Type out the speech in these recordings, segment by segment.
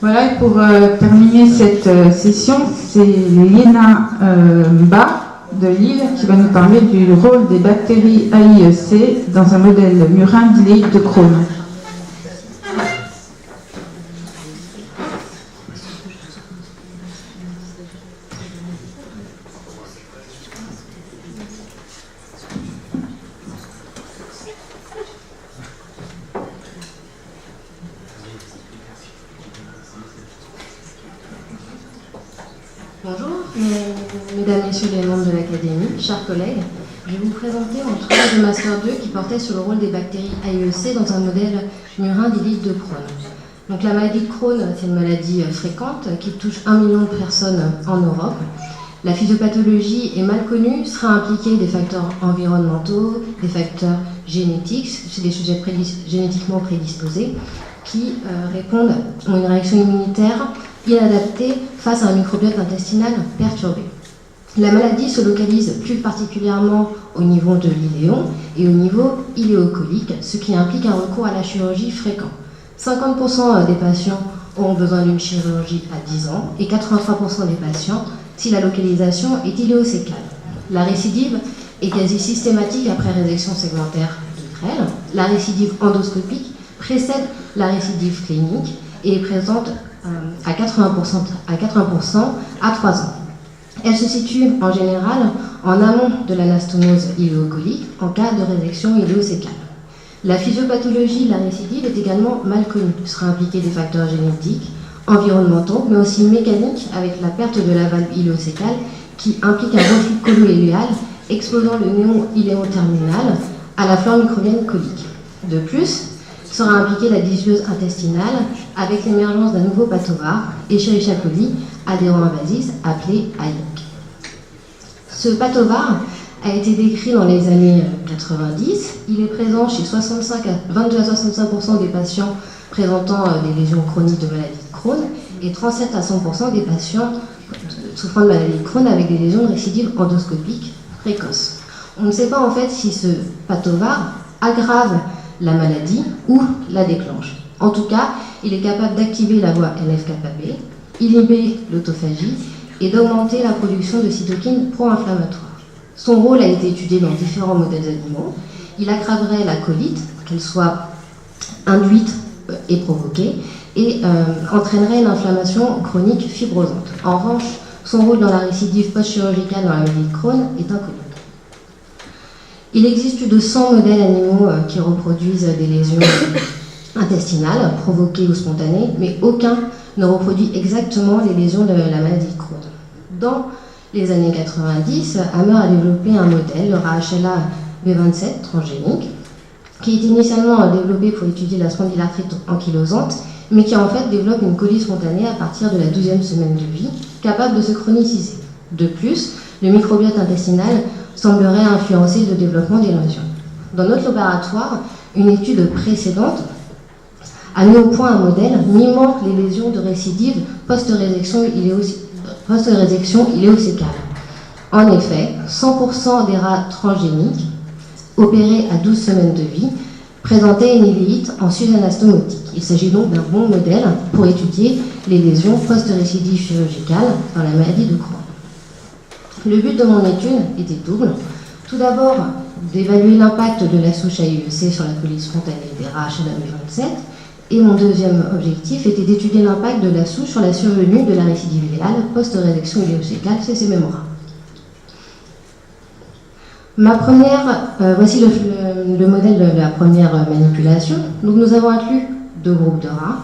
Voilà, et pour terminer cette session, c'est Léna Ba de Lille qui va nous parler du rôle des bactéries AIEC dans un modèle murin d'iléite de Crohn. Bonjour, mesdames, messieurs les membres de l'Académie, chers collègues, je vais vous présenter mon travail de Master 2 qui portait sur le rôle des bactéries AIEC dans un modèle murin d'iléite de Crohn. Donc la maladie de Crohn, c'est une maladie fréquente qui touche 1 million de personnes en Europe. La physiopathologie est mal connue, sera impliquée des facteurs environnementaux, des facteurs génétiques, c'est des sujets génétiquement prédisposés qui répondent à une réaction immunitaire inadaptée face à un microbiote intestinal perturbé. La maladie se localise plus particulièrement au niveau de l'iléon et au niveau iléocolique, ce qui implique un recours à la chirurgie fréquent. 50% des patients auront besoin d'une chirurgie à 10 ans et 83% des patients si la localisation est iléocécale. La récidive est quasi systématique après résection segmentaire de grêle. La récidive endoscopique précède la récidive clinique et est présente à 80% à 3 ans. Elle se situe en général en amont de l'anastomose iléocolique en cas de résection iléocécale. La physiopathologie de la récidive est également mal connue. Il sera impliqué des facteurs génétiques, environnementaux, mais aussi mécaniques avec la perte de la valve iléocécale qui implique un reflux colo-iléal exposant le néon iléoterminal à la flore microbienne colique. De plus, sera impliquée la dysbiose intestinale avec l'émergence d'un nouveau pathovar, Escherichia coli adhéro-invasif, appelé AIOC. Ce pathovar a été décrit dans les années 90. Il est présent chez 22 à 65% des patients présentant des lésions chroniques de maladie de Crohn et 37 à 100% des patients souffrant de maladie de Crohn avec des lésions de récidive endoscopique précoces. On ne sait pas en fait si ce pathovar aggrave la maladie ou la déclenche. En tout cas, il est capable d'activer la voie NF-κB, inhiber l'autophagie et d'augmenter la production de cytokines pro-inflammatoires. Son rôle a été étudié dans différents modèles animaux. Il aggraverait la colite, qu'elle soit induite et provoquée, et entraînerait une inflammation chronique fibrosante. En revanche, son rôle dans la récidive post-chirurgicale dans la maladie de Crohn est inconnu. Il existe plus de 100 modèles animaux qui reproduisent des lésions intestinales, provoquées ou spontanées, mais aucun ne reproduit exactement les lésions de la maladie de Crohn. Dans les années 90, Hammer a développé un modèle, le RAHLA V27 transgénique, qui est initialement développé pour étudier la spondylarthrite ankylosante, mais qui en fait développe une colite spontanée à partir de la 12e semaine de vie, capable de se chroniciser. De plus, le microbiote intestinal semblerait influencer le développement des lésions. Dans notre laboratoire, une étude précédente a mis au point un modèle mimant les lésions de récidive post-résection iléocécale. En effet, 100% des rats transgéniques opérés à 12 semaines de vie présentaient une iléite en sus-anastomotique. Il s'agit donc d'un bon modèle pour étudier les lésions post-récidive chirurgicale dans la maladie de Crohn. Le but de mon étude était double. Tout d'abord, d'évaluer l'impact de la souche AIEC sur la colite spontanée des rats HLA-V27. Et mon deuxième objectif était d'étudier l'impact de la souche sur la survenue de la récidive iléale post-résection iléocécale chez ces mêmes rats. Voici le modèle de la première manipulation. Donc nous avons inclus 2 groupes de rats,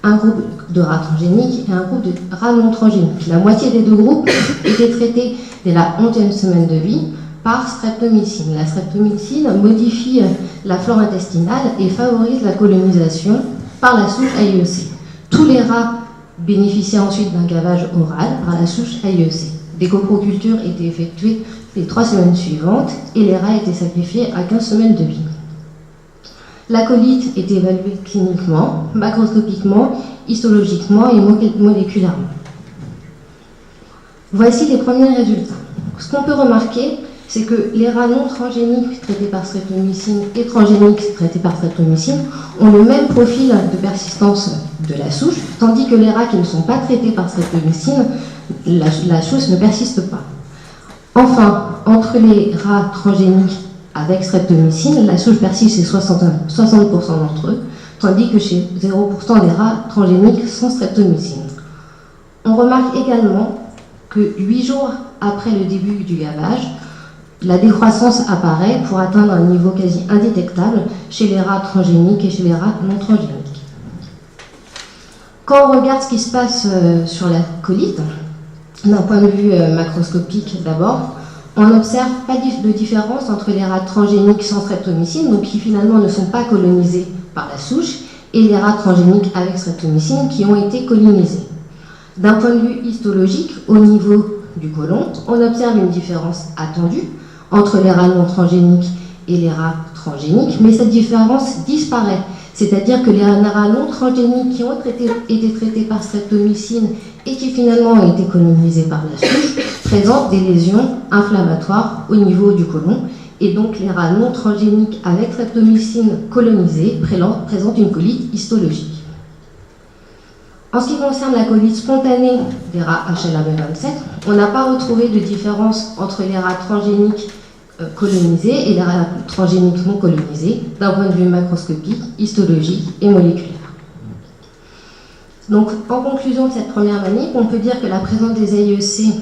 un groupe de rats transgéniques et un groupe de rats non transgéniques. La moitié des 2 groupes étaient traités dès la 11e semaine de vie par streptomycine. La streptomycine modifie la flore intestinale et favorise la colonisation par la souche AIEC. Tous les rats bénéficiaient ensuite d'un gavage oral par la souche AIEC. Des coprocultures étaient effectuées les 3 semaines suivantes et les rats étaient sacrifiés à 15 semaines de vie. La colite est évaluée cliniquement, macroscopiquement, histologiquement et moléculairement. Voici les premiers résultats. Ce qu'on peut remarquer, c'est que les rats non transgéniques traités par streptomycine et transgéniques traités par streptomycine ont le même profil de persistance de la souche, tandis que les rats qui ne sont pas traités par streptomycine, la souche ne persiste pas. Enfin, entre les rats transgéniques avec streptomycine, la souche persiste chez 60% d'entre eux, tandis que chez 0% des rats transgéniques sans streptomycine. On remarque également que 8 jours après le début du gavage, la décroissance apparaît pour atteindre un niveau quasi indétectable chez les rats transgéniques et chez les rats non transgéniques. Quand on regarde ce qui se passe sur la colite, d'un point de vue macroscopique d'abord, on n'observe pas de différence entre les rats transgéniques sans streptomycine, donc qui finalement ne sont pas colonisés par la souche, et les rats transgéniques avec streptomycine qui ont été colonisés. D'un point de vue histologique, au niveau du côlon, on observe une différence attendue entre les rats non transgéniques et les rats transgéniques, mais cette différence disparaît. C'est-à-dire que les rats non transgéniques qui ont été traités par streptomycine et qui finalement ont été colonisés par la souche présentent des lésions inflammatoires au niveau du côlon, et donc les rats non transgéniques avec streptomycine colonisée présentent une colite histologique. En ce qui concerne la colite spontanée des rats HLA-B27, on n'a pas retrouvé de différence entre les rats transgéniques colonisés et les rats transgéniques non colonisés d'un point de vue macroscopique, histologique et moléculaire. Donc, en conclusion de cette première manip, on peut dire que la présence des AIEC,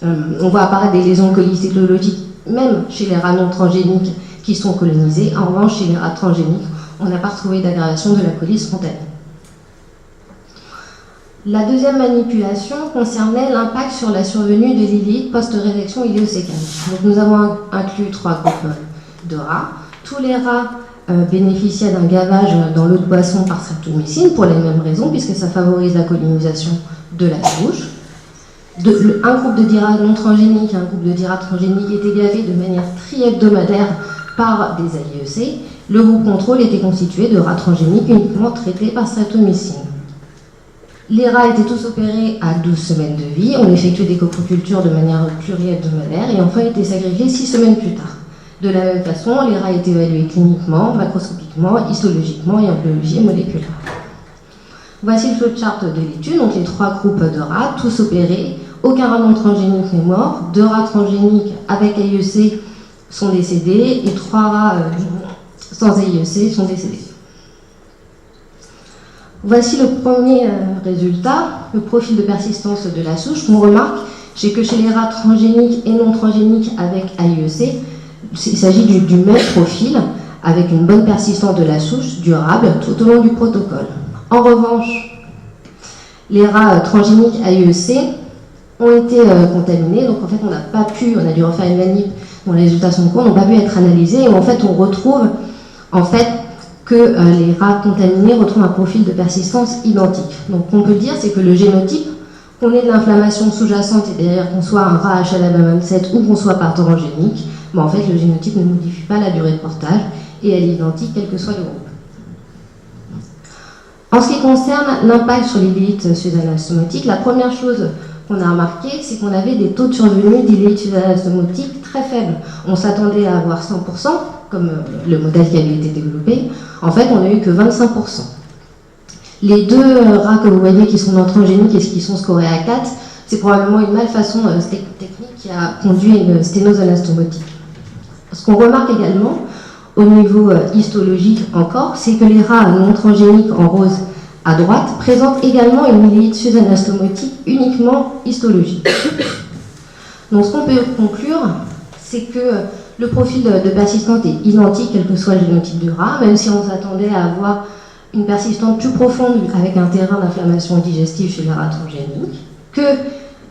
on voit apparaître des lésions colicytologiques même chez les rats non transgéniques qui sont colonisés. En revanche, chez les rats transgéniques, on n'a pas retrouvé d'aggravation de la colite spontanée. La deuxième manipulation concernait l'impact sur la survenue de l'iléite post-résection iléosécale. Donc nous avons inclus 3 groupes de rats. Tous les rats bénéficiaient d'un gavage dans l'eau de boisson par streptomycine pour les mêmes raisons, puisque ça favorise la colonisation de la souche. Un groupe de 10 rats non transgéniques et un groupe de 10 rats transgéniques étaient gavés de manière tri-hebdomadaire par des AIEC. Le groupe contrôle était constitué de rats transgéniques uniquement traités par streptomycine. Les rats étaient tous opérés à 12 semaines de vie, on effectuait des coprocultures de manière pluri-hebdomadaire et enfin étaient sacrifiés 6 semaines plus tard. De la même façon, les rats étaient évalués cliniquement, macroscopiquement, histologiquement et en biologie moléculaire. Voici le flowchart de l'étude, donc les 3 groupes de rats, tous opérés, aucun rat non transgénique n'est mort, 2 rats transgéniques avec AIEC sont décédés et 3 rats sans AIEC sont décédés. Voici le premier résultat, le profil de persistance de la souche. Qu'on remarque, c'est que chez les rats transgéniques et non transgéniques avec AIEC, il s'agit du même profil, avec une bonne persistance de la souche durable tout au long du protocole. En revanche, les rats transgéniques AIEC ont été contaminés, donc en fait on a dû refaire une manip dont les résultats sont courts, n'ont pas pu être analysés, et en fait on retrouve que les rats contaminés retrouvent un profil de persistance identique. Donc, ce qu'on peut dire, c'est que le génotype, qu'on ait de l'inflammation sous-jacente, et derrière qu'on soit un rat HLA-B27 ou qu'on soit parthorogénique, en fait, le génotype ne modifie pas la durée de portage et elle est identique quel que soit le groupe. En ce qui concerne l'impact sur l'iléite susanastomottique, la première chose qu'on a remarqué, c'est qu'on avait des taux de survenue d'iléite susanastomottique très faibles. On s'attendait à avoir 100%, comme le modèle qui avait été développé. En fait, on n'a eu que 25%. Les 2 rats que vous voyez qui sont non transgéniques et qui sont scorés à 4, c'est probablement une malfaçon technique qui a conduit à une sténose anastomotique. Ce qu'on remarque également, au niveau histologique encore, c'est que les rats non transgéniques en rose à droite présentent également une iléite susanastomotique uniquement histologique. Donc ce qu'on peut conclure, c'est que le profil de persistance est identique, quel que soit le génotype du rat, même si on s'attendait à avoir une persistance plus profonde avec un terrain d'inflammation digestive chez les rats transgéniques, que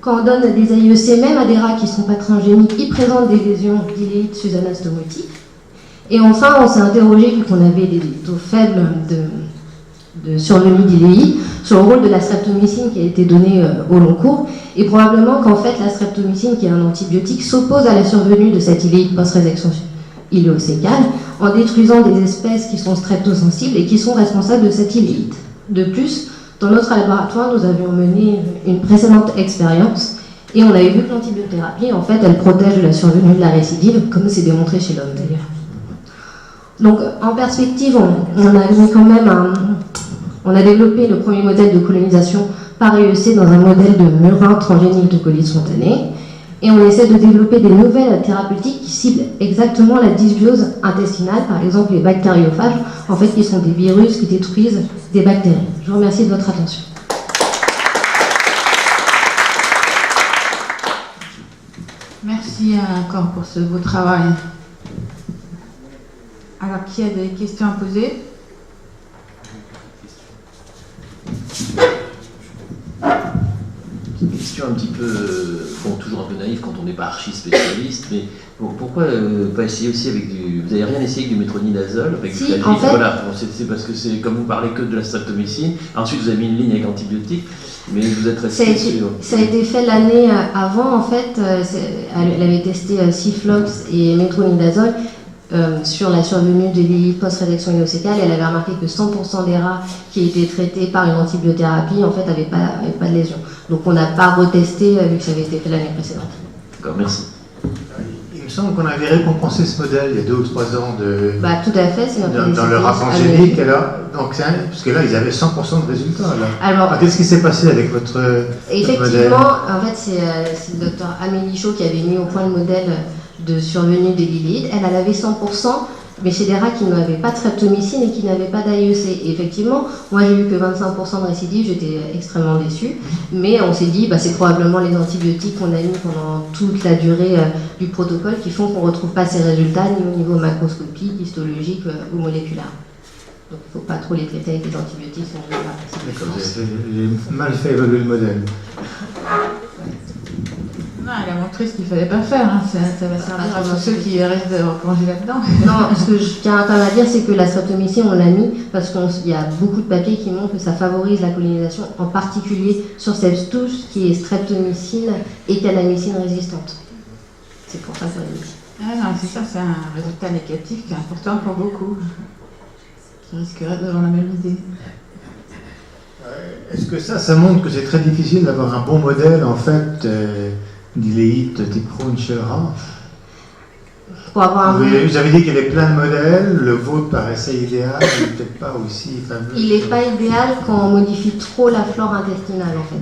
quand on donne des AIEC, même à des rats qui ne sont pas transgéniques, ils présentent des lésions d'iléite susanastomotique. Et enfin, on s'est interrogé, vu qu'on avait des taux faibles de survenue d'iléite, sur le rôle de la streptomycine qui a été donné au long cours, et probablement qu'en fait la streptomycine, qui est un antibiotique, s'oppose à la survenue de cette iléite post-résection iléosécale en détruisant des espèces qui sont streptosensibles et qui sont responsables de cette iléite. De plus, dans notre laboratoire, nous avions mené une précédente expérience et on avait vu que l'antibiothérapie, en fait, elle protège de la survenue de la récidive, comme c'est démontré chez l'homme d'ailleurs. Donc, en perspective, on a mis quand même On a développé le premier modèle de colonisation par IEC dans un modèle de murin transgénique de colis spontané. Et on essaie de développer des nouvelles thérapeutiques qui ciblent exactement la dysbiose intestinale, par exemple les bactériophages, en fait, qui sont des virus qui détruisent des bactéries. Je vous remercie de votre attention. Merci encore pour ce beau travail. Alors, qui a des questions à poser? Une question un petit peu, bon, toujours un peu naïve quand on n'est pas archi-spécialiste, mais pourquoi pas essayer aussi avec du... Vous n'avez rien essayé avec du métronidazole, avec Si, du flagyl, en fait... Voilà, bon, c'est parce que c'est comme vous parlez que de la streptomycine, ensuite vous avez mis une ligne avec antibiotiques, mais vous êtes resté sur... Ça a été fait l'année avant, en fait, elle avait testé Ciflox et métronidazole sur la survenue de l'élite post-rédaction inossécale, et elle avait remarqué que 100% des rats qui étaient traités par une antibiothérapie, en fait, n'avaient pas de lésions. Donc on n'a pas retesté vu que ça avait été fait l'année précédente. D'accord, merci. Il me semble qu'on avait récompensé ce modèle il y a 2 ou 3 ans Tout à fait, c'est dans le rat transgénique. Donc, parce que là, ils avaient 100% de résultats. Alors, qu'est-ce qui s'est passé avec votre modèle? Effectivement, en fait, c'est le docteur Amélie Chaud qui avait mis au point le modèle de survenue des lilides. Elle avait 100%, mais chez des rats qui n'avaient pas de streptomycine et qui n'avaient pas d'AIEC. Et effectivement, moi j'ai eu que 25% de récidive, j'étais extrêmement déçue. Mais on s'est dit, c'est probablement les antibiotiques qu'on a mis pendant toute la durée du protocole qui font qu'on ne retrouve pas ces résultats ni au niveau macroscopique, histologique ou moléculaire. Donc il ne faut pas trop les traiter avec les antibiotiques. D'accord, j'ai mal fait évoluer le modèle. Non, elle a montré ce qu'il ne fallait pas faire. Ça va servir à tous ceux qui restent plongés là-dedans. Non, ce que je tiens à dire, c'est que la streptomycine, on l'a mis parce qu'il y a beaucoup de papiers qui montrent que ça favorise la colonisation, en particulier sur cette souche qui est streptomycine et kanamycine résistante. C'est pour ça qu'on l'a mis. Ah non, c'est ça, c'est un résultat négatif qui est important pour beaucoup, qui risquerait d'avoir la même idée. Est-ce que ça montre que c'est très difficile d'avoir un bon modèle, en fait, d'iléite type Crohn chez le rat? Vous avez dit qu'il y avait plein de modèles, le vôtre paraissait idéal, mais peut-être pas aussi fameux. Il n'est pas idéal quand on modifie trop la flore intestinale, en fait.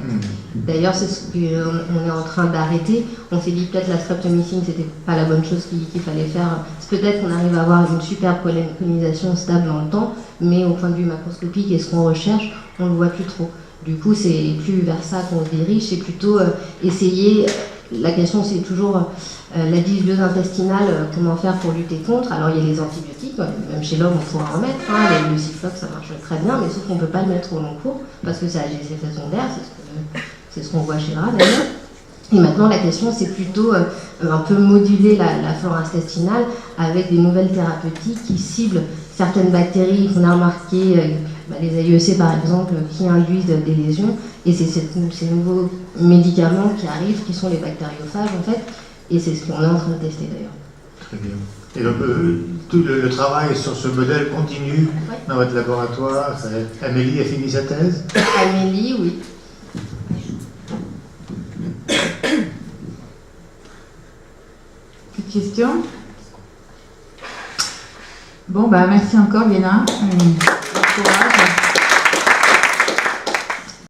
D'ailleurs, c'est ce qu'on est en train d'arrêter. On s'est dit peut-être la streptomycine, c'était pas la bonne chose qu'il fallait faire. Peut-être qu'on arrive à avoir une superbe colonisation stable dans le temps, mais au point de vue macroscopique et ce qu'on recherche, on ne le voit plus trop. Du coup, c'est plus vers ça qu'on se dirige, c'est plutôt essayer... La question, c'est toujours la dysbiose intestinale, comment faire pour lutter contre. Alors, il y a les antibiotiques, même chez l'homme, on pourra en mettre. Le Ciflox, ça marche très bien, mais sauf qu'on ne peut pas le mettre au long cours, parce que ça a des effets secondaires, c'est ce qu'on voit chez le rat d'ailleurs. Et maintenant, la question, c'est plutôt un peu moduler la flore intestinale avec des nouvelles thérapeutiques qui ciblent certaines bactéries qu'on a remarqué, les AIEC par exemple, qui induisent des lésions. Et c'est ces nouveaux médicaments qui arrivent, qui sont les bactériophages en fait, et c'est ce qu'on est en train de tester d'ailleurs. Très bien. Et donc tout le travail sur ce modèle continue dans votre laboratoire. Amélie a fini sa thèse? Amélie, oui. Plus de questions? Bon, merci encore, Léna.